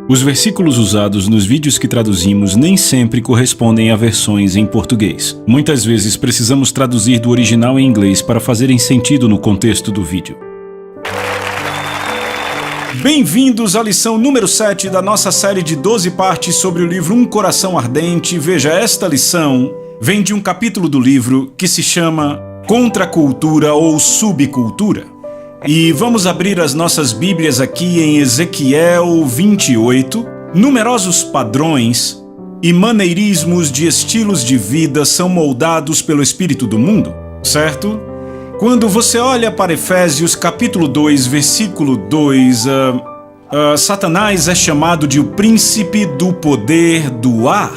Os versículos usados nos vídeos que traduzimos nem sempre correspondem a versões em português. Muitas vezes precisamos traduzir do original em inglês para fazerem sentido no contexto do vídeo. Bem-vindos à lição número 7 da nossa série de 12 partes sobre o livro Um Coração Ardente. Veja, esta lição vem de um capítulo do livro que se chama Contra a Cultura ou Subcultura. E vamos abrir as nossas Bíblias aqui em Ezequiel 28. Numerosos padrões e maneirismos de estilos de vida são moldados pelo espírito do mundo, certo? Quando você olha para Efésios capítulo 2, versículo 2, Satanás é chamado de o príncipe do poder do ar.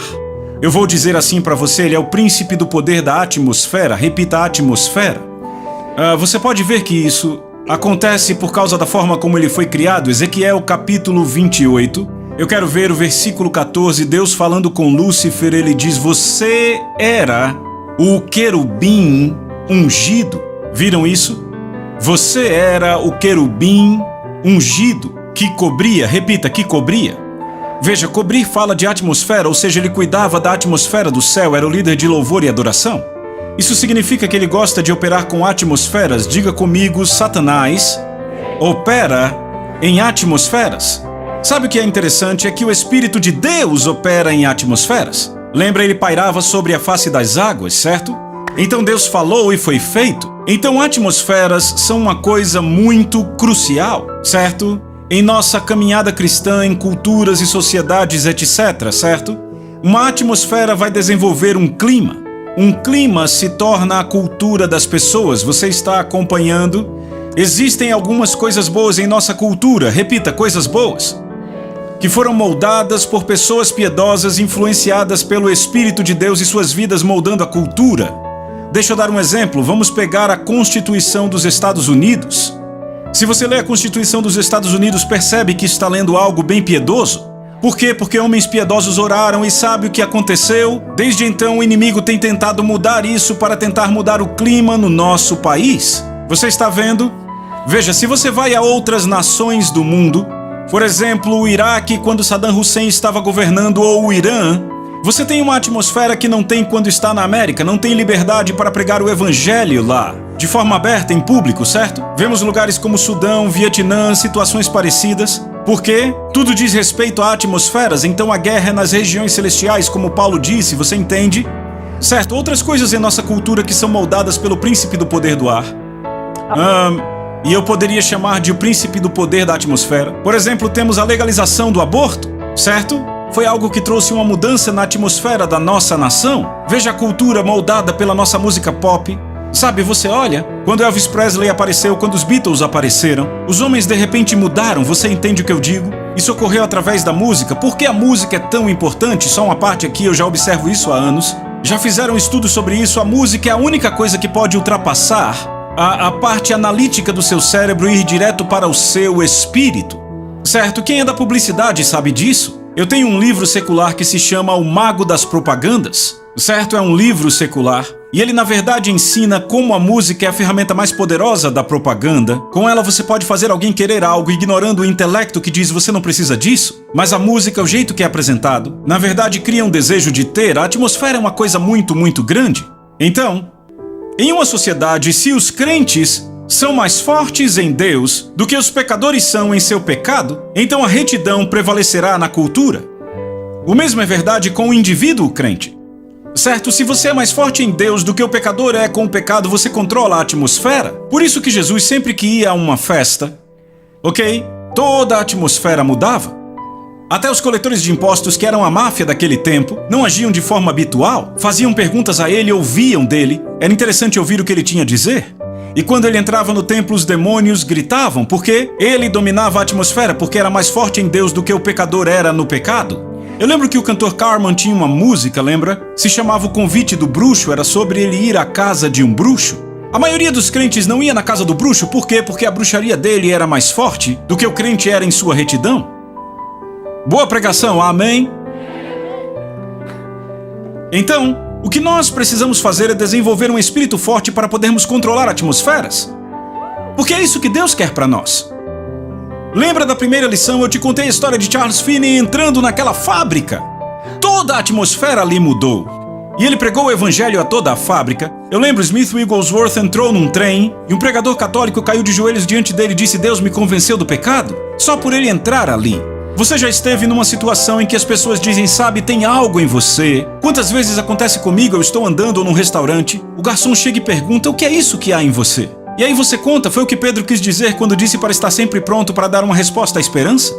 Eu vou dizer assim para você, ele é o príncipe do poder da atmosfera. Repita, atmosfera. Você pode ver que isso acontece por causa da forma como ele foi criado. Ezequiel capítulo 28. Eu quero ver o versículo 14. Deus falando com Lúcifer, ele diz: você era o querubim ungido. Viram isso? Você era o querubim ungido que cobria. Repita, que cobria. Veja, cobrir fala de atmosfera, ou seja, ele cuidava da atmosfera do céu, era o líder de louvor e adoração. Isso significa que ele gosta de operar com atmosferas. Diga comigo, Satanás opera em atmosferas. Sabe o que é interessante? É que o Espírito de Deus opera em atmosferas. Lembra, ele pairava sobre a face das águas, certo? Então Deus falou e foi feito. Então atmosferas são uma coisa muito crucial, certo? Em nossa caminhada cristã, em culturas e sociedades, etc., certo? Uma atmosfera vai desenvolver um clima. Um clima se torna a cultura das pessoas. Você está acompanhando? Existem algumas coisas boas em nossa cultura. Repita, coisas boas. Que foram moldadas por pessoas piedosas, influenciadas pelo Espírito de Deus e suas vidas moldando a cultura. Deixa eu dar um exemplo. Vamos pegar a Constituição dos Estados Unidos. Se você lê a Constituição dos Estados Unidos, percebe que está lendo algo bem piedoso. Por quê? Porque homens piedosos oraram e sabe o que aconteceu? Desde então o inimigo tem tentado mudar isso para tentar mudar o clima no nosso país. Você está vendo? Veja, se você vai a outras nações do mundo, por exemplo, o Iraque quando Saddam Hussein estava governando, ou o Irã, você tem uma atmosfera que não tem quando está na América, não tem liberdade para pregar o evangelho lá, de forma aberta em público, certo? Vemos lugares como Sudão, Vietnã, situações parecidas. Por quê? Tudo diz respeito a atmosferas, então a guerra é nas regiões celestiais, como Paulo disse, você entende? Certo, outras coisas em nossa cultura que são moldadas pelo príncipe do poder do ar. E eu poderia chamar de o príncipe do poder da atmosfera. Por exemplo, temos a legalização do aborto, certo? Foi algo que trouxe uma mudança na atmosfera da nossa nação. Veja a cultura moldada pela nossa música pop. Sabe, você olha, quando Elvis Presley apareceu, quando os Beatles apareceram, os homens de repente mudaram, você entende o que eu digo? Isso ocorreu através da música. Por que a música é tão importante? Só uma parte aqui, eu já observo isso há anos. Já fizeram estudos sobre isso. A música é a única coisa que pode ultrapassar a parte analítica do seu cérebro e ir direto para o seu espírito. Certo? Quem é da publicidade sabe disso. Eu tenho um livro secular que se chama O Mago das Propagandas. Certo? É um livro secular. E ele, na verdade, ensina como a música é a ferramenta mais poderosa da propaganda. Com ela você pode fazer alguém querer algo, ignorando o intelecto que diz você não precisa disso. Mas a música, o jeito que é apresentado, na verdade cria um desejo de ter. A atmosfera é uma coisa muito, muito grande. Então, em uma sociedade, se os crentes são mais fortes em Deus do que os pecadores são em seu pecado, então a retidão prevalecerá na cultura. O mesmo é verdade com o indivíduo crente. Certo, se você é mais forte em Deus do que o pecador é com o pecado, você controla a atmosfera. Por isso que Jesus, sempre que ia a uma festa, toda a atmosfera mudava. Até os coletores de impostos, que eram a máfia daquele tempo, não agiam de forma habitual, faziam perguntas a ele, ouviam dele. Era interessante ouvir o que ele tinha a dizer. E quando ele entrava no templo, os demônios gritavam, porque ele dominava a atmosfera, porque era mais forte em Deus do que o pecador era no pecado. Eu lembro que o cantor Carman tinha uma música, lembra? Se chamava O Convite do Bruxo, era sobre ele ir à casa de um bruxo. A maioria dos crentes não ia na casa do bruxo, por quê? Porque a bruxaria dele era mais forte do que o crente era em sua retidão. Boa pregação, amém? Então, o que nós precisamos fazer é desenvolver um espírito forte para podermos controlar atmosferas. Porque é isso que Deus quer para nós. Lembra da primeira lição? Eu te contei a história de Charles Finney entrando naquela fábrica. Toda a atmosfera ali mudou. E ele pregou o evangelho a toda a fábrica. Eu lembro, Smith Wigglesworth entrou num trem e um pregador católico caiu de joelhos diante dele e disse: Deus me convenceu do pecado, só por ele entrar ali. Você já esteve numa situação em que as pessoas dizem: sabe, tem algo em você. Quantas vezes acontece comigo, eu estou andando num restaurante, o garçom chega e pergunta: o que é isso que há em você? E aí você conta, foi o que Pedro quis dizer quando disse para estar sempre pronto para dar uma resposta à esperança?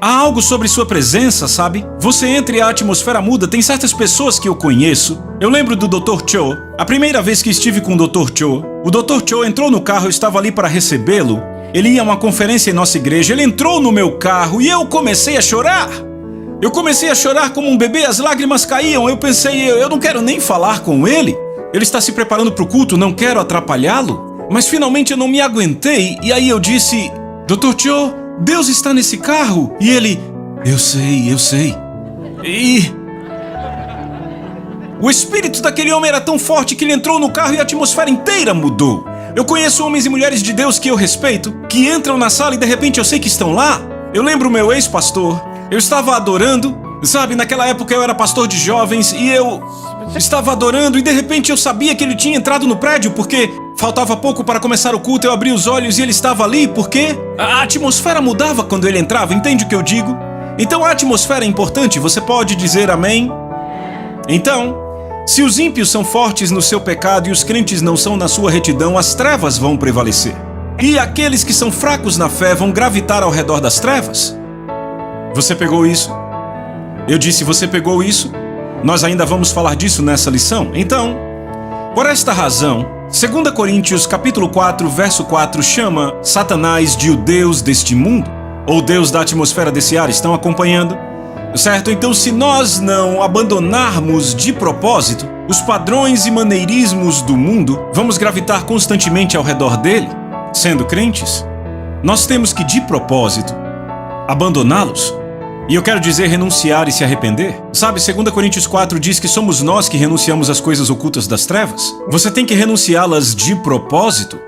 Há algo sobre sua presença, sabe? Você entra e a atmosfera muda. Tem certas pessoas que eu conheço. Eu lembro do Dr. Cho. A primeira vez que estive com o Dr. Cho, o Dr. Cho entrou no carro, eu estava ali para recebê-lo. Ele ia a uma conferência em nossa igreja, ele entrou no meu carro e eu comecei a chorar. Eu comecei a chorar como um bebê, as lágrimas caíam. Eu pensei, eu não quero nem falar com ele. Ele está se preparando para o culto, não quero atrapalhá-lo. Mas finalmente eu não me aguentei e aí eu disse: Dr. Cho, Deus está nesse carro. E ele: eu sei. E o espírito daquele homem era tão forte que ele entrou no carro e a atmosfera inteira mudou. Eu conheço homens e mulheres de Deus que eu respeito, que entram na sala e de repente eu sei que estão lá. Eu lembro o meu ex-pastor. Eu estava adorando, sabe, naquela época eu era pastor de jovens e eu estava adorando e de repente eu sabia que ele tinha entrado no prédio porque faltava pouco para começar o culto. Eu abri os olhos e ele estava ali porque a atmosfera mudava quando ele entrava, entende o que eu digo? Então a atmosfera é importante, você pode dizer amém? Então, se os ímpios são fortes no seu pecado e os crentes não são na sua retidão, as trevas vão prevalecer. E aqueles que são fracos na fé vão gravitar ao redor das trevas. Você pegou isso? Eu disse, você pegou isso? Nós ainda vamos falar disso nessa lição. Então, por esta razão, 2 Coríntios capítulo 4, verso 4 chama Satanás de o Deus deste mundo, ou Deus da atmosfera desse ar. Estão acompanhando? Certo? Então, se nós não abandonarmos de propósito os padrões e maneirismos do mundo, vamos gravitar constantemente ao redor dele. Sendo crentes, nós temos que, de propósito, abandoná-los. E eu quero dizer renunciar e se arrepender. Sabe, 2 Coríntios 4 diz que somos nós que renunciamos às coisas ocultas das trevas. Você tem que renunciá-las de propósito.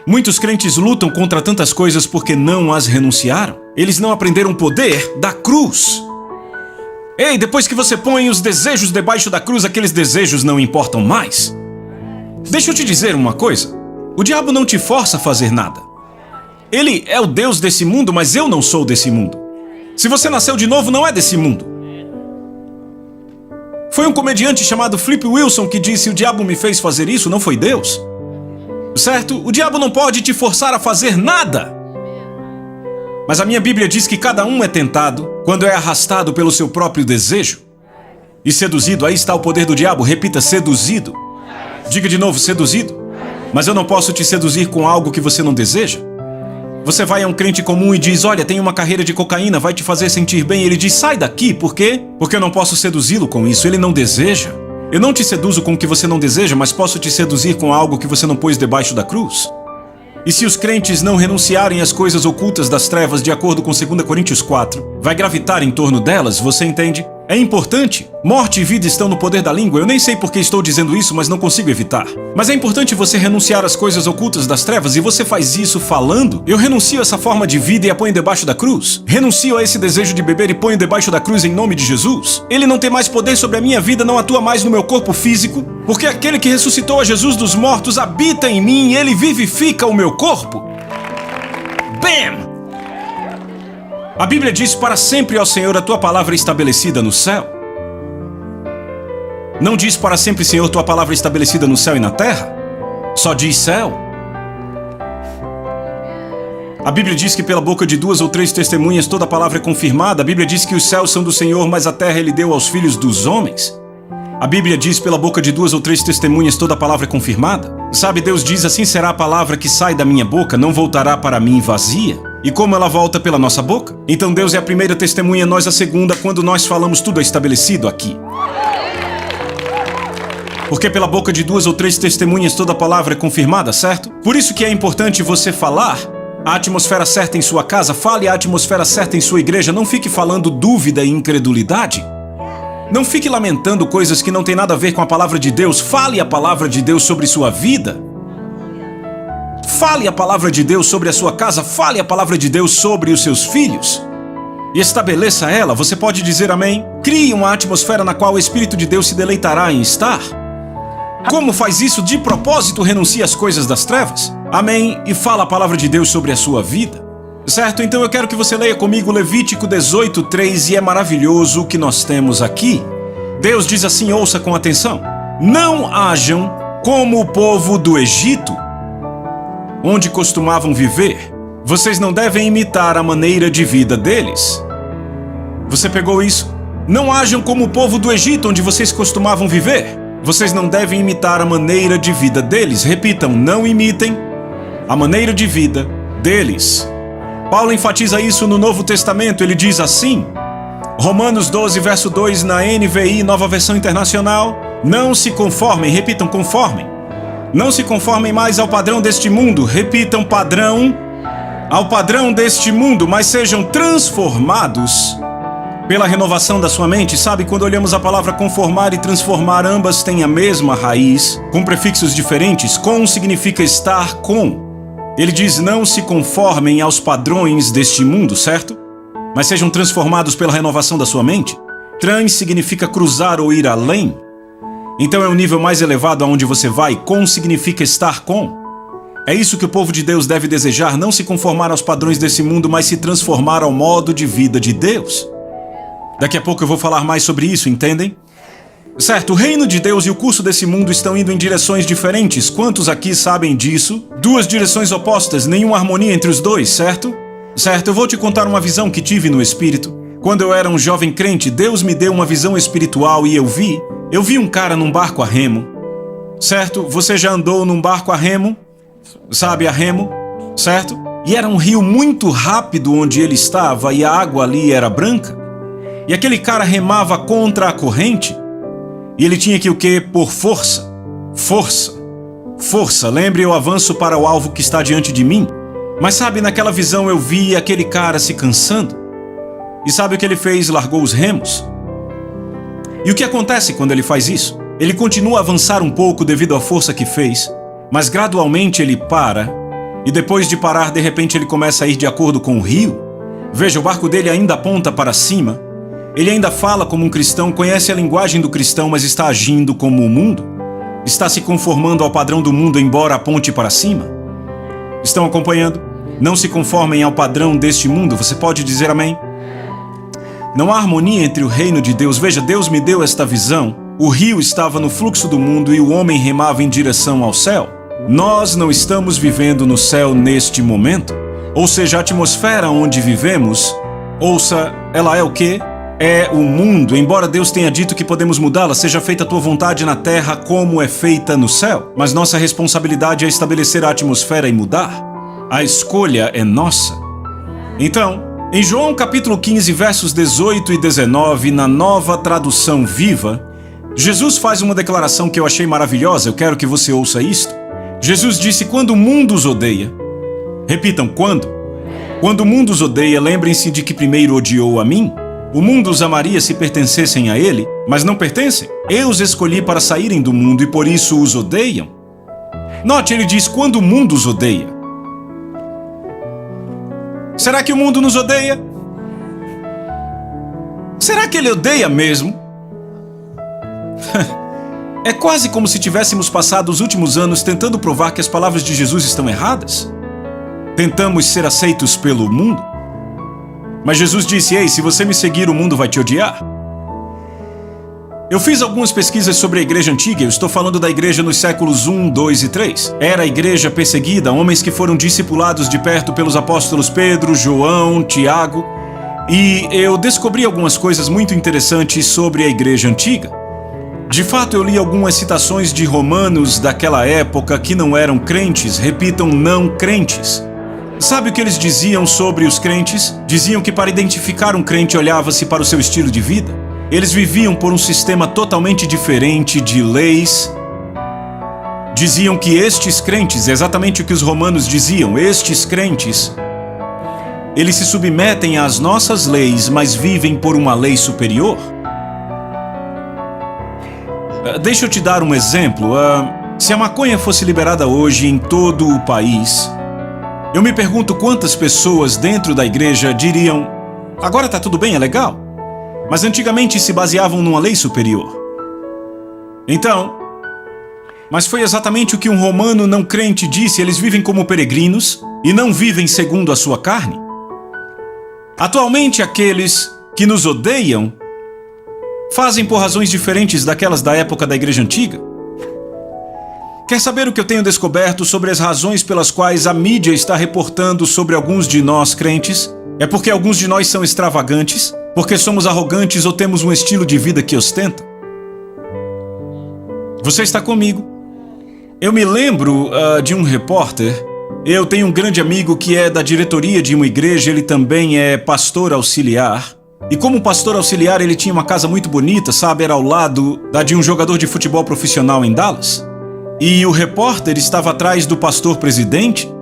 Muitos crentes lutam contra tantas coisas porque não as renunciaram. Eles não aprenderam o poder da cruz. Ei, depois que você põe os desejos debaixo da cruz, aqueles desejos não importam mais. Deixa eu te dizer uma coisa. O diabo não te força a fazer nada. Ele é o Deus desse mundo, mas eu não sou desse mundo. Se você nasceu de novo, não é desse mundo. Foi um comediante chamado Flip Wilson que disse: o diabo me fez fazer isso, não foi Deus. Certo? O diabo não pode te forçar a fazer nada. Mas a minha Bíblia diz que cada um é tentado quando é arrastado pelo seu próprio desejo. E seduzido, aí está o poder do diabo. Repita, seduzido. Diga de novo, seduzido. Mas eu não posso te seduzir com algo que você não deseja. Você vai a um crente comum e diz: olha, tem uma carreira de cocaína, vai te fazer sentir bem. Ele diz: sai daqui, por quê? Porque eu não posso seduzi-lo com isso, ele não deseja. Eu não te seduzo com o que você não deseja, mas posso te seduzir com algo que você não pôs debaixo da cruz. E se os crentes não renunciarem às coisas ocultas das trevas, de acordo com 2 Coríntios 4, vai gravitar em torno delas, você entende? É importante. Morte e vida estão no poder da língua. Eu nem sei por que estou dizendo isso, mas não consigo evitar. Mas é importante você renunciar às coisas ocultas das trevas, e você faz isso falando: eu renuncio a essa forma de vida e a ponho debaixo da cruz. Renuncio a esse desejo de beber e ponho debaixo da cruz em nome de Jesus. Ele não tem mais poder sobre a minha vida, não atua mais no meu corpo físico, porque aquele que ressuscitou a Jesus dos mortos habita em mim e ele vivifica o meu corpo. Bam! A Bíblia diz: para sempre, ó Senhor, a tua palavra é estabelecida no céu. Não diz para sempre, Senhor, tua palavra é estabelecida no céu e na terra. Só diz céu. A Bíblia diz que pela boca de 2 ou 3 testemunhas toda a palavra é confirmada. A Bíblia diz que os céus são do Senhor, mas a terra ele deu aos filhos dos homens. A Bíblia diz: pela boca de 2 ou 3 testemunhas toda a palavra é confirmada. Sabe, Deus diz: assim será a palavra que sai da minha boca, não voltará para mim vazia. E como ela volta pela nossa boca? Então Deus é a primeira testemunha, nós a segunda. Quando nós falamos, tudo é estabelecido aqui. Porque pela boca de 2 ou 3 testemunhas toda a palavra é confirmada, certo? Por isso que é importante você falar a atmosfera certa em sua casa, fale a atmosfera certa em sua igreja. Não fique falando dúvida e incredulidade. Não fique lamentando coisas que não têm nada a ver com a palavra de Deus. Fale a palavra de Deus sobre sua vida. Fale a palavra de Deus sobre a sua casa, fale a palavra de Deus sobre os seus filhos. E estabeleça ela, você pode dizer amém? Crie uma atmosfera na qual o Espírito de Deus se deleitará em estar. Como faz isso? De propósito renuncia às coisas das trevas. Amém? E fala a palavra de Deus sobre a sua vida. Certo? Então eu quero que você leia comigo Levítico 18:3 e é maravilhoso o que nós temos aqui. Deus diz assim, ouça com atenção. Não hajam como o povo do Egito, onde costumavam viver. Vocês não devem imitar a maneira de vida deles. Você pegou isso? Não hajam como o povo do Egito, onde vocês costumavam viver. Vocês não devem imitar a maneira de vida deles. Repitam, não imitem a maneira de vida deles. Paulo enfatiza isso no Novo Testamento. Ele diz assim, Romanos 12, verso 2, na NVI, Nova Versão Internacional, não se conformem, repitam, conformem. Não se conformem mais ao padrão deste mundo, repitam, padrão, ao padrão deste mundo, mas sejam transformados pela renovação da sua mente. Sabe, quando olhamos a palavra conformar e transformar, ambas têm a mesma raiz, com prefixos diferentes. Com significa estar com. Ele diz, não se conformem aos padrões deste mundo, certo? Mas sejam transformados pela renovação da sua mente. Trans significa cruzar ou ir além. Então é um nível mais elevado aonde você vai. Com significa estar com. É isso que o povo de Deus deve desejar, não se conformar aos padrões desse mundo, mas se transformar ao modo de vida de Deus. Daqui a pouco eu vou falar mais sobre isso, entendem? Certo, o reino de Deus e o curso desse mundo estão indo em direções diferentes. Quantos aqui sabem disso? Duas direções opostas, nenhuma harmonia entre os dois, certo? Certo, eu vou te contar uma visão que tive no Espírito. Quando eu era um jovem crente, Deus me deu uma visão espiritual e eu vi um cara num barco a remo. Certo? Você já andou num barco a remo? Sabe, a remo? Certo? E era um rio muito rápido onde ele estava e a água ali era branca. E aquele cara remava contra a corrente. E ele tinha que o quê? Por força. Força. Força. Lembre, eu avanço para o alvo que está diante de mim. Mas sabe, naquela visão eu vi aquele cara se cansando. E sabe o que ele fez? Largou os remos. E o que acontece quando ele faz isso? Ele continua a avançar um pouco devido à força que fez, mas gradualmente ele para, e depois de parar, de repente ele começa a ir de acordo com o rio. Veja, o barco dele ainda aponta para cima. Ele ainda fala como um cristão, conhece a linguagem do cristão, mas está agindo como o mundo. Está se conformando ao padrão do mundo, embora aponte para cima. Estão acompanhando? Não se conformem ao padrão deste mundo. Você pode dizer amém? Não há harmonia entre o reino de Deus. Veja, Deus me deu esta visão. O rio estava no fluxo do mundo e o homem remava em direção ao céu. Nós não estamos vivendo no céu neste momento. Ou seja, a atmosfera onde vivemos, ouça, ela é o quê? É o mundo. Embora Deus tenha dito que podemos mudá-la, seja feita a tua vontade na terra como é feita no céu. Mas nossa responsabilidade é estabelecer a atmosfera e mudar. A escolha é nossa. Então, em João capítulo 15, versos 18 e 19, na Nova Tradução Viva, Jesus faz uma declaração que eu achei maravilhosa, eu quero que você ouça isto. Jesus disse, quando o mundo os odeia, repitam, quando? Quando o mundo os odeia, lembrem-se de que primeiro odiou a mim. O mundo os amaria se pertencessem a ele, mas não pertencem. Eu os escolhi para saírem do mundo e por isso os odeiam. Note, ele diz, quando o mundo os odeia. Será que o mundo nos odeia? Será que ele odeia mesmo? É quase como se tivéssemos passado os últimos anos tentando provar que as palavras de Jesus estão erradas. Tentamos ser aceitos pelo mundo. Mas Jesus disse, ei, se você me seguir, o mundo vai te odiar. Eu fiz algumas pesquisas sobre a igreja antiga, eu estou falando da igreja nos séculos 1, 2 e 3. Era a igreja perseguida, homens que foram discipulados de perto pelos apóstolos Pedro, João, Tiago. E eu descobri algumas coisas muito interessantes sobre a igreja antiga. De fato, eu li algumas citações de romanos daquela época que não eram crentes, repitam, não crentes. Sabe o que eles diziam sobre os crentes? Diziam que para identificar um crente olhava-se para o seu estilo de vida. Eles viviam por um sistema totalmente diferente de leis. Diziam que estes crentes, exatamente o que os romanos diziam, estes crentes, eles se submetem às nossas leis, mas vivem por uma lei superior. Deixa eu te dar um exemplo. Se a maconha fosse liberada hoje em todo o país, eu me pergunto quantas pessoas dentro da igreja diriam: agora tá tudo bem, é legal. Mas antigamente se baseavam numa lei superior. Então, mas foi exatamente o que um romano não crente disse: eles vivem como peregrinos e não vivem segundo a sua carne. Atualmente, aqueles que nos odeiam fazem por razões diferentes daquelas da época da igreja antiga. Quer saber o que eu tenho descoberto sobre as razões pelas quais a mídia está reportando sobre alguns de nós crentes? É porque alguns de nós são extravagantes, porque somos arrogantes ou temos um estilo de vida que ostenta. Você está comigo? Eu me lembro de um repórter. Eu tenho um grande amigo que é da diretoria de uma igreja, ele também é pastor auxiliar. E como pastor auxiliar, ele tinha uma casa muito bonita, sabe? Era ao lado da de um jogador de futebol profissional em Dallas. E o repórter estava atrás do pastor presidente.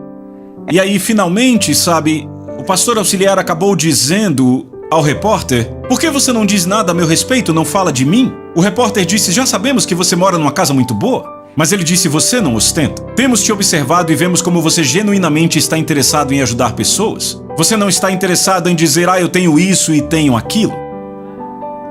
E aí, finalmente, sabe, o pastor auxiliar acabou dizendo ao repórter: por que você não diz nada a meu respeito, não fala de mim? O repórter disse: já sabemos que você mora numa casa muito boa. Mas ele disse: você não ostenta. Temos te observado e vemos como você genuinamente está interessado em ajudar pessoas. Você não está interessado em dizer: eu tenho isso e tenho aquilo.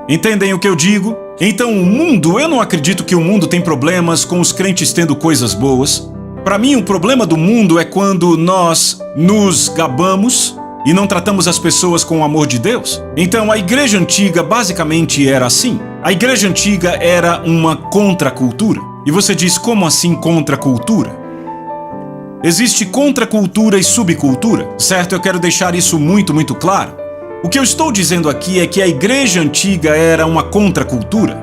Entendem o que eu digo? Então o mundo, eu não acredito que o mundo tem problemas com os crentes tendo coisas boas. Para mim, o problema do mundo é quando nós nos gabamos e não tratamos as pessoas com o amor de Deus. Então a igreja antiga basicamente era assim. A igreja antiga era uma contracultura. E você diz: como assim contracultura? Existe contracultura e subcultura, certo? Eu quero deixar isso muito claro. O que eu estou dizendo aqui é que a igreja antiga era uma contracultura.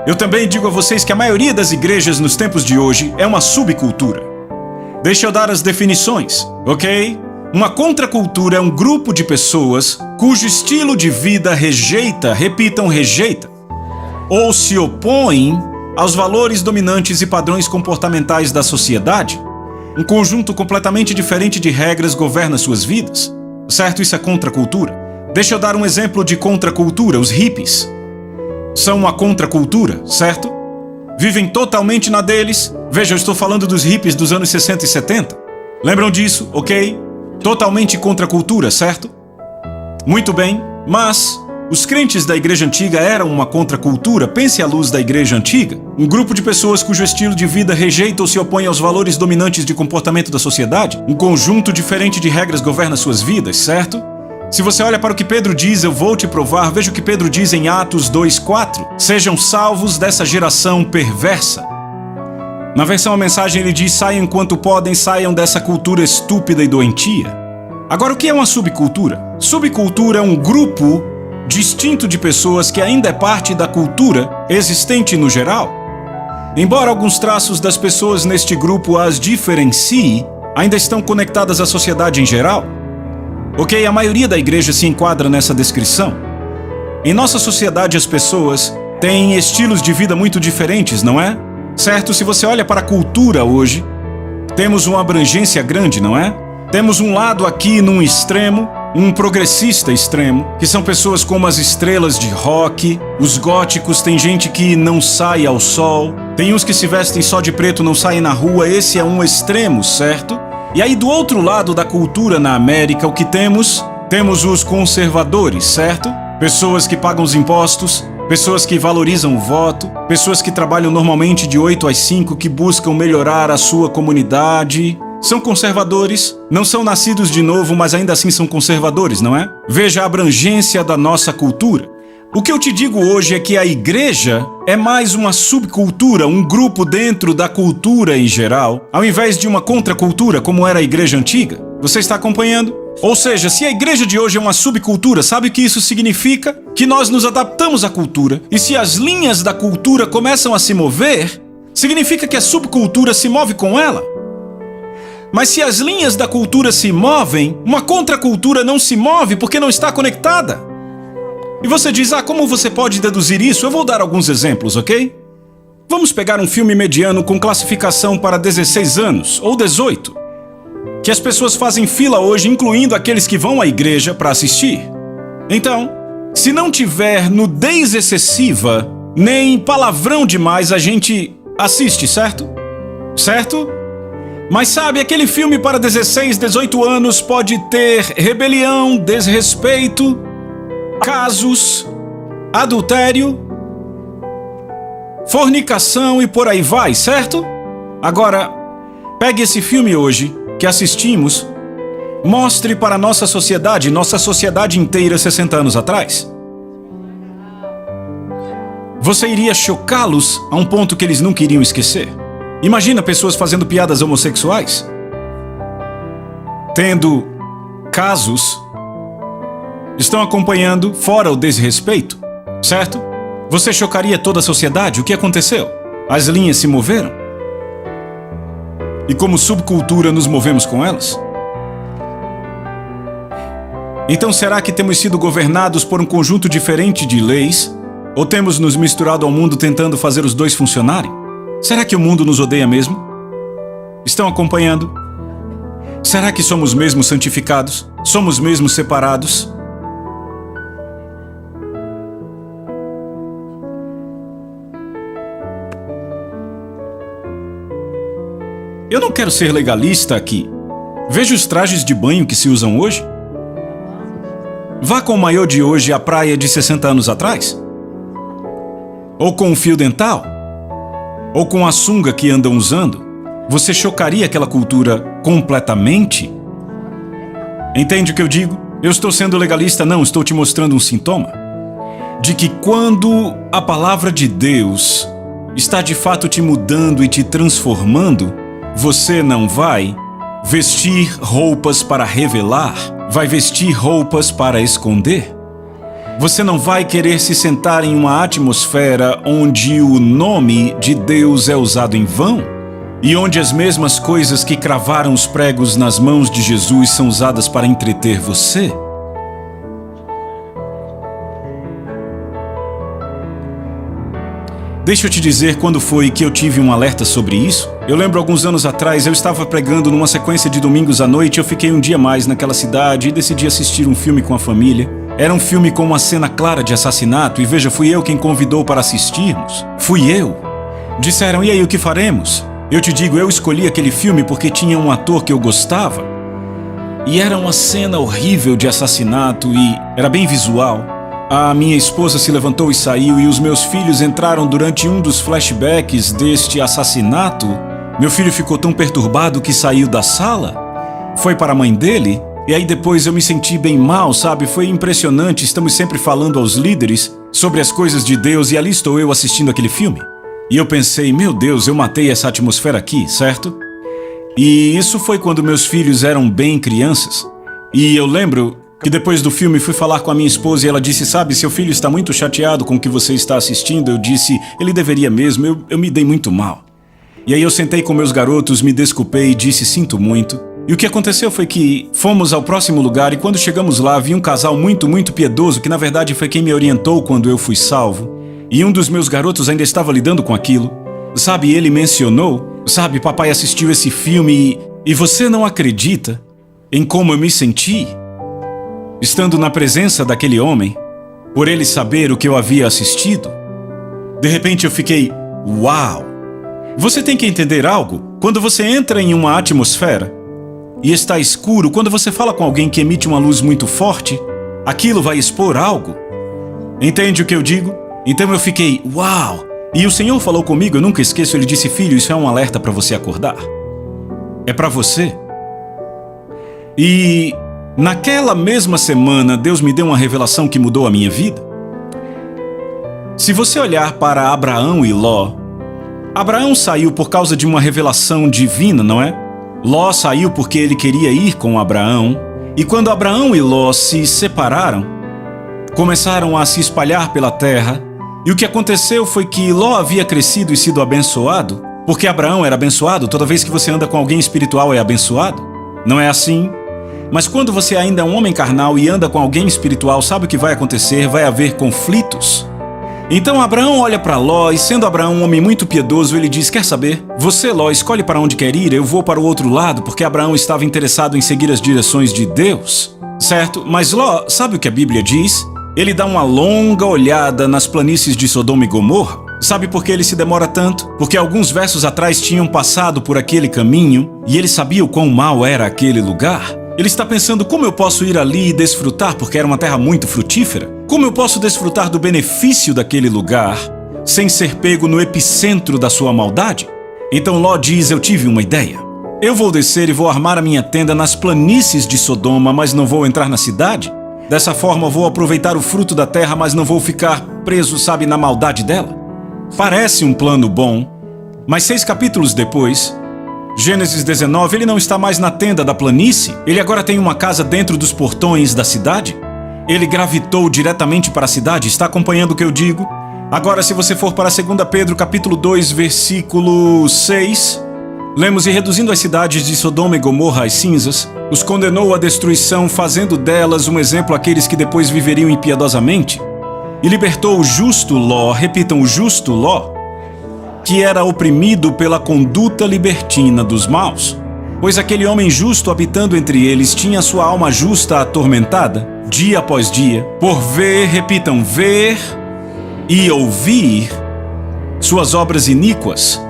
Eu também digo a vocês que a maioria das igrejas nos tempos de hoje é uma subcultura. Deixa eu dar as definições, ok? Uma contracultura é um grupo de pessoas cujo estilo de vida rejeita, repitam, rejeita, ou se opõe aos valores dominantes e padrões comportamentais da sociedade. Um conjunto completamente diferente de regras governa suas vidas, certo? Isso é contracultura. Deixa eu dar um exemplo de contracultura. Os hippies são uma contracultura, certo? Vivem totalmente na deles. Veja, eu estou falando dos hippies dos anos 60 e 70. Lembram disso, ok? Totalmente contracultura, certo? Muito bem, mas os crentes da igreja antiga eram uma contracultura. Pense à luz da igreja antiga. Um grupo de pessoas cujo estilo de vida rejeita ou se opõe aos valores dominantes de comportamento da sociedade. Um conjunto diferente de regras governa suas vidas, certo? Se você olha para o que Pedro diz, eu vou te provar. Veja o que Pedro diz em Atos 2:4. Sejam salvos dessa geração perversa. Na versão A Mensagem ele diz: saiam enquanto podem, saiam dessa cultura estúpida e doentia. Agora, o que é uma subcultura? Subcultura é um grupo distinto de pessoas que ainda é parte da cultura existente no geral. Embora alguns traços das pessoas neste grupo as diferencie, ainda estão conectadas à sociedade em geral. Ok, a maioria da igreja se enquadra nessa descrição. Em nossa sociedade, as pessoas têm estilos de vida muito diferentes, não é? Certo? Se você olha para a cultura hoje, temos uma abrangência grande, não é? Temos um lado aqui num extremo, um progressista extremo, que são pessoas como as estrelas de rock, os góticos, tem gente que não sai ao sol, tem uns que se vestem só de preto, não saem na rua, esse é um extremo, certo? E aí do outro lado da cultura na América, o que temos? Temos os conservadores, certo? Pessoas que pagam os impostos, pessoas que valorizam o voto, pessoas que trabalham normalmente de 8 às 5, que buscam melhorar a sua comunidade. São conservadores, não são nascidos de novo, mas ainda assim são conservadores, não é? Veja a abrangência da nossa cultura. O que eu te digo hoje é que a igreja é mais uma subcultura, um grupo dentro da cultura em geral, ao invés de uma contracultura como era a igreja antiga. Você está acompanhando? Ou seja, se a igreja de hoje é uma subcultura, sabe o que isso significa? Que nós nos adaptamos à cultura. E se as linhas da cultura começam a se mover, significa que a subcultura se move com ela. Mas se as linhas da cultura se movem, uma contracultura não se move porque não está conectada. E você diz: como você pode deduzir isso? Eu vou dar alguns exemplos, ok? Vamos pegar um filme mediano com classificação para 16 anos, ou 18, que as pessoas fazem fila hoje, incluindo aqueles que vão à igreja para assistir. Então, se não tiver nudez excessiva, nem palavrão demais, a gente assiste, certo? certo? Mas sabe, aquele filme para 16, 18 anos pode ter rebelião, desrespeito, casos, adultério, fornicação e por aí vai, certo? Agora, pegue esse filme hoje que assistimos, mostre para nossa sociedade inteira 60 anos atrás. Você iria chocá-los a um ponto que eles nunca iriam esquecer. Imagina pessoas fazendo piadas homossexuais, tendo casos, estão acompanhando fora o desrespeito, certo? Você chocaria toda a sociedade? O que aconteceu? As linhas se moveram? E como subcultura nos movemos com elas? Então será que temos sido governados por um conjunto diferente de leis? Ou temos nos misturado ao mundo tentando fazer os dois funcionarem? Será que o mundo nos odeia mesmo? Estão acompanhando? Será que somos mesmo santificados? Somos mesmo separados? Eu não quero ser legalista aqui. Veja os trajes de banho que se usam hoje. Vá com o maiô de hoje à praia de 60 anos atrás? Ou com um fio dental? Ou com a sunga que andam usando? Você chocaria aquela cultura completamente? Entende o que eu digo? Eu estou sendo legalista? Não, estou te mostrando um sintoma de que quando a palavra de Deus está de fato te mudando e te transformando, você não vai vestir roupas para revelar, vai vestir roupas para esconder. Você não vai querer se sentar em uma atmosfera onde o nome de Deus é usado em vão e onde as mesmas coisas que cravaram os pregos nas mãos de Jesus são usadas para entreter você. Deixa eu te dizer quando foi que eu tive um alerta sobre isso. Eu lembro alguns anos atrás, eu estava pregando numa sequência de domingos à noite, eu fiquei um dia mais naquela cidade e decidi assistir um filme com a família. Era um filme com uma cena clara de assassinato e veja, fui eu quem convidou para assistirmos. Fui eu. Disseram, e aí, o que faremos? Eu te digo, eu escolhi aquele filme porque tinha um ator que eu gostava. E era uma cena horrível de assassinato e era bem visual. A minha esposa se levantou e saiu e os meus filhos entraram durante um dos flashbacks deste assassinato. Meu filho ficou tão perturbado que saiu da sala, foi para a mãe dele, e aí depois eu me senti bem mal, sabe? Foi impressionante, estamos sempre falando aos líderes sobre as coisas de Deus e ali estou eu assistindo aquele filme. E eu pensei, meu Deus, eu matei essa atmosfera aqui, certo? E isso foi quando meus filhos eram bem crianças. E eu lembro que depois do filme fui falar com a minha esposa e ela disse, sabe, seu filho está muito chateado com o que você está assistindo. Eu disse, ele deveria mesmo, eu me dei muito mal. E aí eu sentei com meus garotos, me desculpei e disse, sinto muito. E o que aconteceu foi que fomos ao próximo lugar e quando chegamos lá vi um casal muito piedoso que na verdade foi quem me orientou quando eu fui salvo. E um dos meus garotos ainda estava lidando com aquilo. Sabe, ele mencionou, sabe, papai assistiu esse filme e você não acredita em como eu me senti estando na presença daquele homem, por ele saber o que eu havia assistido. De repente eu fiquei, uau! Você tem que entender algo. Quando você entra em uma atmosfera e está escuro, quando você fala com alguém que emite uma luz muito forte, aquilo vai expor algo. Entende o que eu digo? Então eu fiquei, uau! E o Senhor falou comigo, eu nunca esqueço, ele disse, filho, isso é um alerta para você acordar. É para você. E naquela mesma semana, Deus me deu uma revelação que mudou a minha vida. Se você olhar para Abraão e Ló, Abraão saiu por causa de uma revelação divina, não é? Ló saiu porque ele queria ir com Abraão. E quando Abraão e Ló se separaram, começaram a se espalhar pela terra. E o que aconteceu foi que Ló havia crescido e sido abençoado, porque Abraão era abençoado. Toda vez que você anda com alguém espiritual é abençoado. Não é assim? Mas quando você ainda é um homem carnal e anda com alguém espiritual, sabe o que vai acontecer? Vai haver conflitos. Então Abraão olha para Ló e, sendo Abraão um homem muito piedoso, ele diz, quer saber? Você, Ló, escolhe para onde quer ir, eu vou para o outro lado, porque Abraão estava interessado em seguir as direções de Deus, certo? Mas Ló, sabe o que a Bíblia diz? Ele dá uma longa olhada nas planícies de Sodoma e Gomorra Sabe por que ele se demora tanto? Porque alguns versos atrás tinham passado por aquele caminho e ele sabia o quão mau era aquele lugar. Ele está pensando: como eu posso ir ali e desfrutar, porque era uma terra muito frutífera? Como eu posso desfrutar do benefício daquele lugar sem ser pego no epicentro da sua maldade? Então Ló diz: eu tive uma ideia. Eu vou descer e vou armar a minha tenda nas planícies de Sodoma, mas não vou entrar na cidade. Dessa forma vou aproveitar o fruto da terra, mas não vou ficar preso, sabe, na maldade dela. Parece um plano bom, mas 6 capítulos depois, Gênesis 19, ele não está mais na tenda da planície, ele agora tem uma casa dentro dos portões da cidade. Ele gravitou diretamente para a cidade, está acompanhando o que eu digo? Agora, se você for para 2 Pedro capítulo 2, versículo 6, lemos: e reduzindo as cidades de Sodoma e Gomorra às cinzas, os condenou à destruição, fazendo delas um exemplo àqueles que depois viveriam impiedosamente. E libertou o justo Ló, repitam, o justo Ló, que era oprimido pela conduta libertina dos maus. Pois aquele homem justo habitando entre eles tinha sua alma justa atormentada, dia após dia, por ver, repitam, ver e ouvir suas obras iníquas.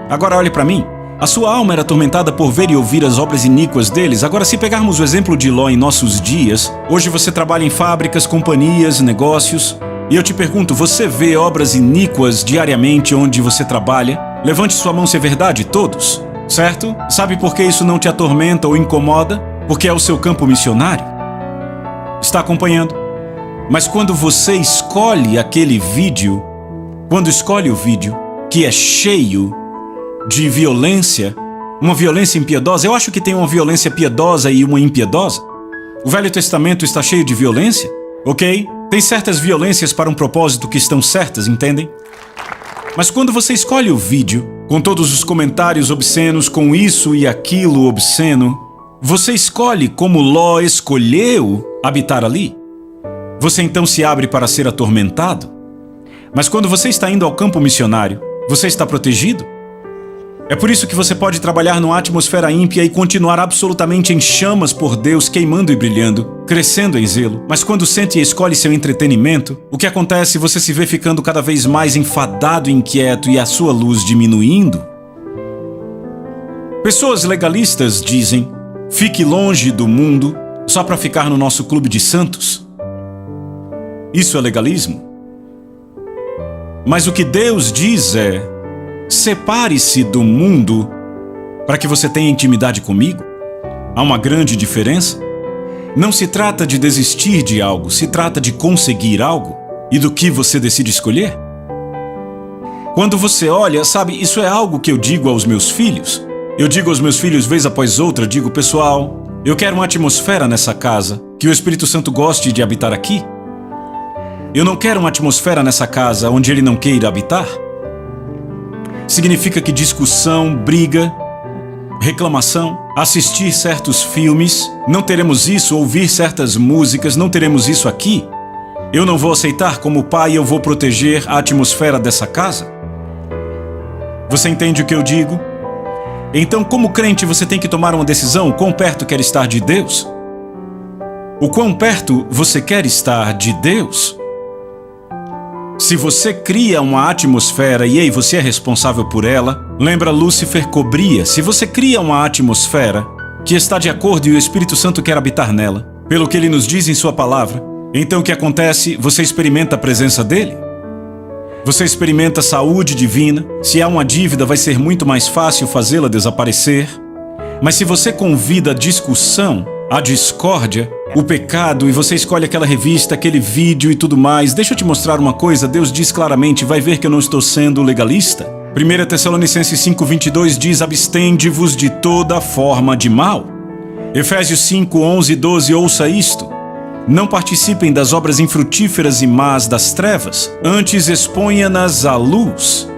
Agora olhe para mim. A sua alma era atormentada por ver e ouvir as obras iníquas deles. Agora, se pegarmos o exemplo de Ló em nossos dias, hoje você trabalha em fábricas, companhias, negócios, e eu te pergunto, você vê obras iníquas diariamente onde você trabalha? Levante sua mão se é verdade, todos, certo? Sabe por que isso não te atormenta ou incomoda? Porque é o seu campo missionário. Está acompanhando? Mas quando você escolhe aquele vídeo, quando escolhe o vídeo que é cheio de violência, uma violência impiedosa, eu acho que tem uma violência piedosa e uma impiedosa. O Velho Testamento está cheio de violência, ok? Tem certas violências para um propósito que estão certas, entendem? Mas quando você escolhe o vídeo, com todos os comentários obscenos, com isso e aquilo obsceno, você escolhe como Ló escolheu habitar ali. Você então se abre para ser atormentado. Mas quando você está indo ao campo missionário, você está protegido? É por isso que você pode trabalhar numa atmosfera ímpia e continuar absolutamente em chamas por Deus, queimando e brilhando, crescendo em zelo. Mas quando sente e escolhe seu entretenimento, o que acontece? Você se vê ficando cada vez mais enfadado e inquieto e a sua luz diminuindo. Pessoas legalistas dizem: fique longe do mundo só para ficar no nosso clube de santos. Isso é legalismo? Mas o que Deus diz é: separe-se do mundo para que você tenha intimidade comigo. Há uma grande diferença. Não se trata de desistir de algo, se trata de conseguir algo. E do que você decide escolher? Quando você olha, sabe, isso é algo que eu digo aos meus filhos. Eu digo aos meus filhos vez após outra, digo: pessoal, eu quero uma atmosfera nessa casa, que o Espírito Santo goste de habitar aqui. Eu não quero uma atmosfera nessa casa onde ele não queira habitar. Significa que discussão, briga, reclamação, assistir certos filmes, não teremos isso, ouvir certas músicas, não teremos isso aqui. Eu não vou aceitar. Como pai, eu vou proteger a atmosfera dessa casa. Você entende o que eu digo? Então, como crente, você tem que tomar uma decisão: o quão perto quer estar de Deus? O quão perto você quer estar de Deus? Se você cria uma atmosfera e aí você é responsável por ela, lembra Lúcifer cobria. Se você cria uma atmosfera que está de acordo e o Espírito Santo quer habitar nela, pelo que ele nos diz em sua palavra, então o que acontece? Você experimenta a presença dele. Você experimenta saúde divina. Se há uma dívida, vai ser muito mais fácil fazê-la desaparecer. Mas se você convida a discussão, a discórdia, o pecado, e você escolhe aquela revista, aquele vídeo e tudo mais, deixa eu te mostrar uma coisa. Deus diz claramente, vai ver que eu não estou sendo legalista. 1 Tessalonicenses 5:22 diz: abstende-vos de toda forma de mal. Efésios 5:11 e 12, ouça isto: não participem das obras infrutíferas e más das trevas, antes exponha-nas à luz.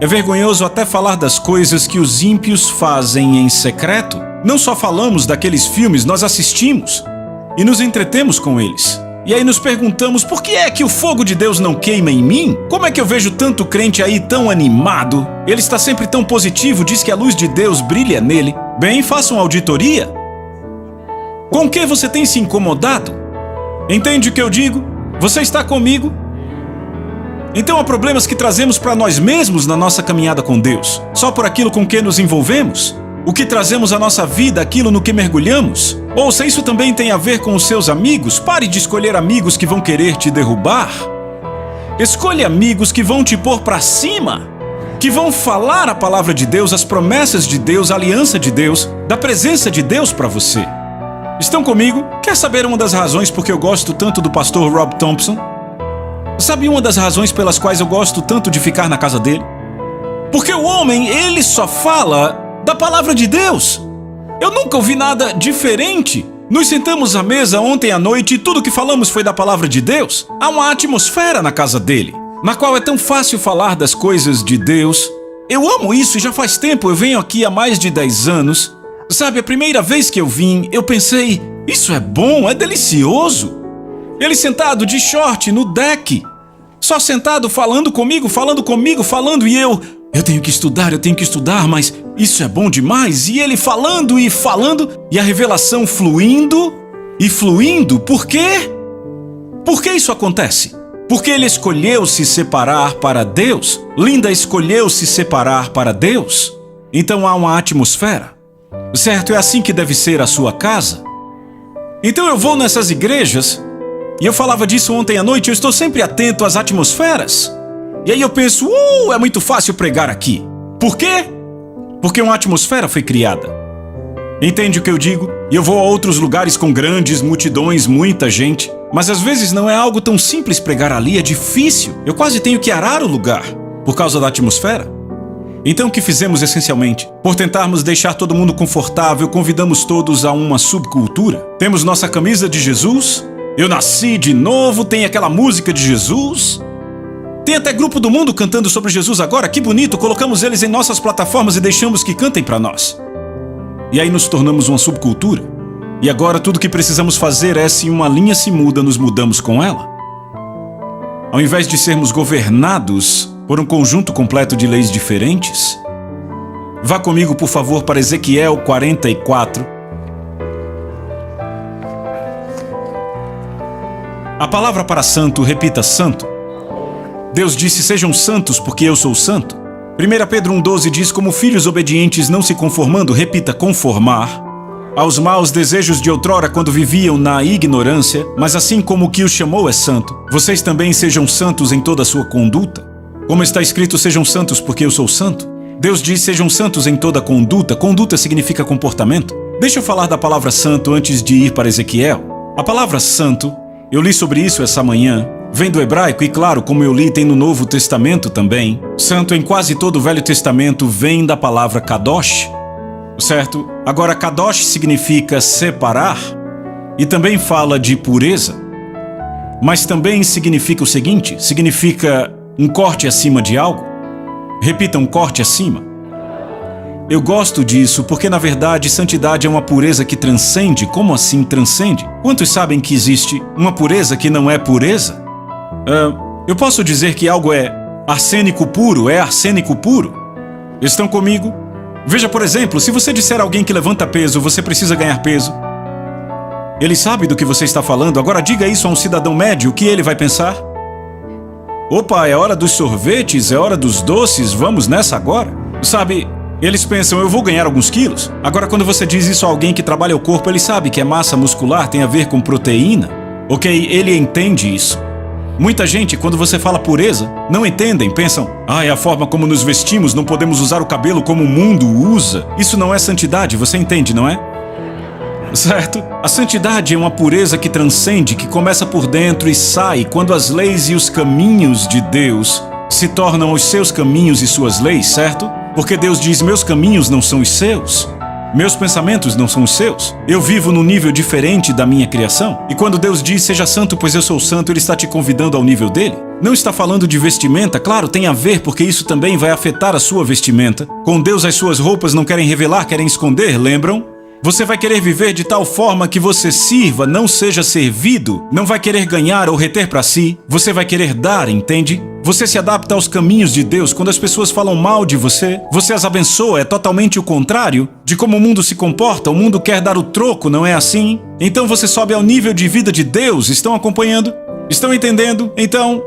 É vergonhoso até falar das coisas que os ímpios fazem em secreto. Não só falamos daqueles filmes, nós assistimos e nos entretemos com eles. E aí nos perguntamos: por que é que o fogo de Deus não queima em mim? Como é que eu vejo tanto crente aí tão animado? Ele está sempre tão positivo, diz que a luz de Deus brilha nele. Bem, faça uma auditoria. Com que você tem se incomodado? Entende o que eu digo? Você está comigo? Então há problemas que trazemos para nós mesmos na nossa caminhada com Deus, só por aquilo com que nos envolvemos, o que trazemos à nossa vida, aquilo no que mergulhamos. Ou se isso também tem a ver com os seus amigos, pare de escolher amigos que vão querer te derrubar. Escolha amigos que vão te pôr para cima, que vão falar a palavra de Deus, as promessas de Deus, a aliança de Deus, da presença de Deus para você. Estão comigo? Quer saber uma das razões por que eu gosto tanto do pastor Rob Thompson? Sabe uma das razões pelas quais eu gosto tanto de ficar na casa dele? Porque o homem, ele só fala da palavra de Deus. Eu nunca ouvi nada diferente. Nos sentamos à mesa ontem à noite e tudo que falamos foi da palavra de Deus. Há uma atmosfera na casa dele, na qual é tão fácil falar das coisas de Deus. Eu amo isso e já faz tempo, eu venho aqui há mais de 10 anos. Sabe, a primeira vez que eu vim, eu pensei, isso é bom, é delicioso. Ele sentado de short no deck, só sentado falando comigo, e eu tenho que estudar, mas isso é bom demais. E ele falando, e a revelação fluindo e fluindo. Por quê? Por que isso acontece? Porque ele escolheu se separar para Deus. Linda escolheu se separar para Deus. Então há uma atmosfera. Certo, é assim que deve ser a sua casa. Então eu vou nessas igrejas, e eu falava disso ontem à noite, eu estou sempre atento às atmosferas. E aí eu penso, é muito fácil pregar aqui. Por quê? Porque uma atmosfera foi criada. Entende o que eu digo? E eu vou a outros lugares com grandes multidões, muita gente. Mas às vezes não é algo tão simples pregar ali, é difícil. Eu quase tenho que arar o lugar, por causa da atmosfera. Então o que fizemos essencialmente? Por tentarmos deixar todo mundo confortável, convidamos todos a uma subcultura. Temos nossa camisa de Jesus, eu nasci de novo, tem aquela música de Jesus. Tem até grupo do mundo cantando sobre Jesus agora, que bonito, colocamos eles em nossas plataformas e deixamos que cantem para nós. E aí nos tornamos uma subcultura. E agora tudo que precisamos fazer é, se uma linha se muda, nos mudamos com ela. Ao invés de sermos governados por um conjunto completo de leis diferentes, vá comigo, por favor, para Ezequiel 44. A palavra para santo, repita, santo. Deus disse, sejam santos porque eu sou santo. 1 Pedro 1,12 diz, como filhos obedientes, não se conformando, repita, conformar, aos maus desejos de outrora quando viviam na ignorância, mas assim como o que o chamou é santo, vocês também sejam santos em toda a sua conduta. Como está escrito, sejam santos porque eu sou santo. Deus diz, sejam santos em toda a conduta. Conduta significa comportamento. Deixa eu falar da palavra santo antes de ir para Ezequiel. A palavra santo, eu li sobre isso essa manhã, vem do hebraico e, claro, como eu li, tem no Novo Testamento também. Santo em quase todo o Velho Testamento vem da palavra kadosh, certo? Agora, kadosh significa separar e também fala de pureza, mas também significa o seguinte, significa um corte acima de algo. Repita, um corte acima. Eu gosto disso porque, na verdade, santidade é uma pureza que transcende. Como assim transcende? Quantos sabem que existe uma pureza que não é pureza? Eu posso dizer que algo é arsênico puro, é arsênico puro. Estão comigo? Veja, por exemplo, se você disser a alguém que levanta peso, você precisa ganhar peso. Ele sabe do que você está falando. Agora diga isso a um cidadão médio, o que ele vai pensar? Opa, é hora dos sorvetes, é hora dos doces, vamos nessa agora? Sabe, eles pensam, eu vou ganhar alguns quilos. Agora, quando você diz isso a alguém que trabalha o corpo, ele sabe que a massa muscular tem a ver com proteína. Ok, ele entende isso. Muita gente, quando você fala pureza, não entendem, pensam, é a forma como nos vestimos, não podemos usar o cabelo como o mundo usa. Isso não é santidade, você entende, não é? Certo? A santidade é uma pureza que transcende, que começa por dentro e sai quando as leis e os caminhos de Deus se tornam os seus caminhos e suas leis, certo? Porque Deus diz, meus caminhos não são os seus. Meus pensamentos não são os seus. Eu vivo num nível diferente da minha criação. E quando Deus diz, seja santo, pois eu sou santo, Ele está te convidando ao nível dele. Não está falando de vestimenta, claro, tem a ver, porque isso também vai afetar a sua vestimenta. Com Deus, as suas roupas não querem revelar, querem esconder, lembram? Você vai querer viver de tal forma que você sirva, não seja servido. Não vai querer ganhar ou reter para si. Você vai querer dar, entende? Você se adapta aos caminhos de Deus. Quando as pessoas falam mal de você, você as abençoa. É totalmente o contrário de como o mundo se comporta. O mundo quer dar o troco, não é assim? Então você sobe ao nível de vida de Deus. Estão acompanhando? Estão entendendo? Então,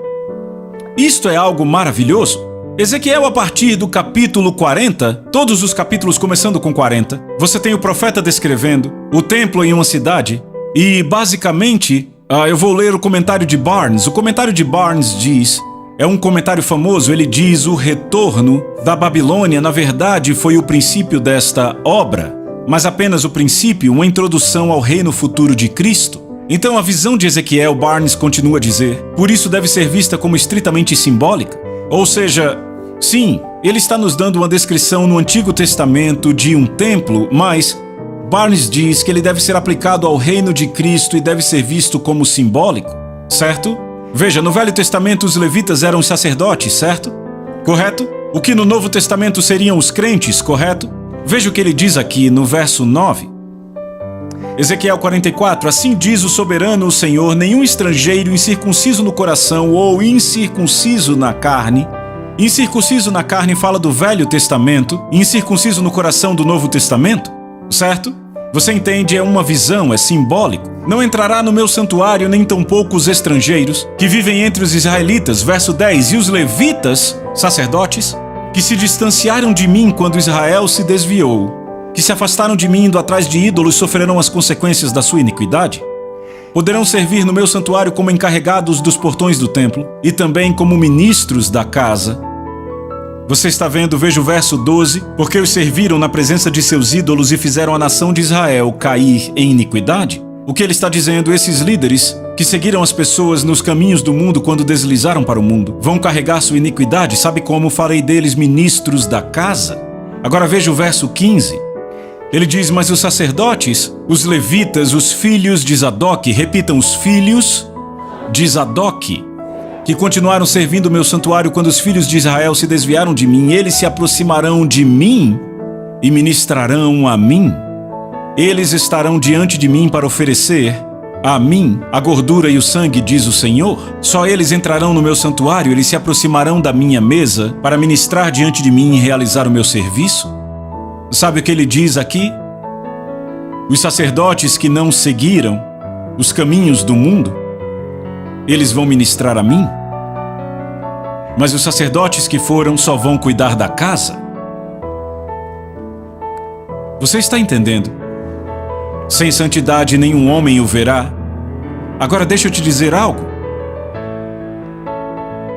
Isto é algo maravilhoso. Ezequiel, a partir do capítulo 40, todos os capítulos começando com 40, você tem o profeta descrevendo o templo em uma cidade e, basicamente, eu vou ler o comentário de Barnes. O comentário de Barnes diz, é um comentário famoso, ele diz: o retorno da Babilônia, na verdade, foi o princípio desta obra, mas apenas o princípio, uma introdução ao reino futuro de Cristo. Então, a visão de Ezequiel, Barnes continua a dizer, por isso deve ser vista como estritamente simbólica. Ou seja, sim, ele está nos dando uma descrição no Antigo Testamento de um templo, mas Barnes diz que ele deve ser aplicado ao reino de Cristo e deve ser visto como simbólico, certo? Veja, no Velho Testamento os levitas eram os sacerdotes, certo? Correto? O que no Novo Testamento seriam os crentes, correto? Veja o que ele diz aqui no verso 9. Ezequiel 44, assim diz o soberano, o Senhor, nenhum estrangeiro incircunciso no coração ou incircunciso na carne. Incircunciso na carne fala do Velho Testamento, incircunciso no coração do Novo Testamento, certo? Você entende, é uma visão, é simbólico. Não entrará no meu santuário nem tampouco os estrangeiros que vivem entre os israelitas, verso 10, e os levitas, sacerdotes, que se distanciaram de mim quando Israel se desviou, que se afastaram de mim indo atrás de ídolos, sofrerão as consequências da sua iniquidade. Poderão servir no meu santuário como encarregados dos portões do templo e também como ministros da casa. Você está vendo, veja o verso 12, porque os serviram na presença de seus ídolos e fizeram a nação de Israel cair em iniquidade. O que ele está dizendo, esses líderes que seguiram as pessoas nos caminhos do mundo quando deslizaram para o mundo, vão carregar sua iniquidade, sabe como? Farei deles ministros da casa. Agora veja o verso 15. Ele diz, mas os sacerdotes, os levitas, os filhos de Zadok, repitam, os filhos de Zadok, que continuaram servindo o meu santuário quando os filhos de Israel se desviaram de mim, eles se aproximarão de mim e ministrarão a mim. Eles estarão diante de mim para oferecer a mim a gordura e o sangue, diz o Senhor. Só eles entrarão no meu santuário, eles se aproximarão da minha mesa para ministrar diante de mim e realizar o meu serviço. Sabe o que ele diz aqui? Os sacerdotes que não seguiram os caminhos do mundo, eles vão ministrar a mim. Mas os sacerdotes que foram só vão cuidar da casa. Você está entendendo? Sem santidade nenhum homem o verá. Agora deixa eu te dizer algo.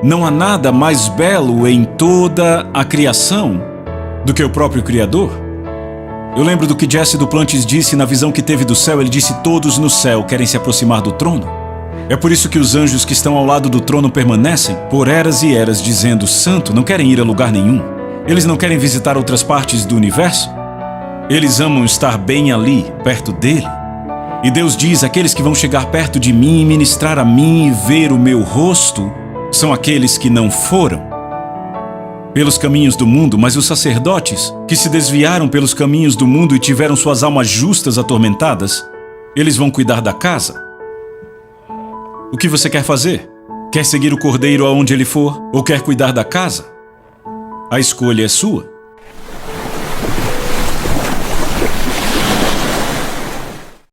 Não há nada mais belo em toda a criação do que o próprio Criador. Eu lembro do que Jesse Duplantis disse na visão que teve do céu. Ele disse, todos no céu querem se aproximar do trono. É por isso que os anjos que estão ao lado do trono permanecem por eras e eras dizendo, santo, não querem ir a lugar nenhum. Eles não querem visitar outras partes do universo. Eles amam estar bem ali, perto dele. E Deus diz, aqueles que vão chegar perto de mim e ministrar a mim e ver o meu rosto, são aqueles que não foram pelos caminhos do mundo, mas os sacerdotes que se desviaram pelos caminhos do mundo e tiveram suas almas justas atormentadas, eles vão cuidar da casa. O que você quer fazer? Quer seguir o cordeiro aonde ele for ou quer cuidar da casa? A escolha é sua.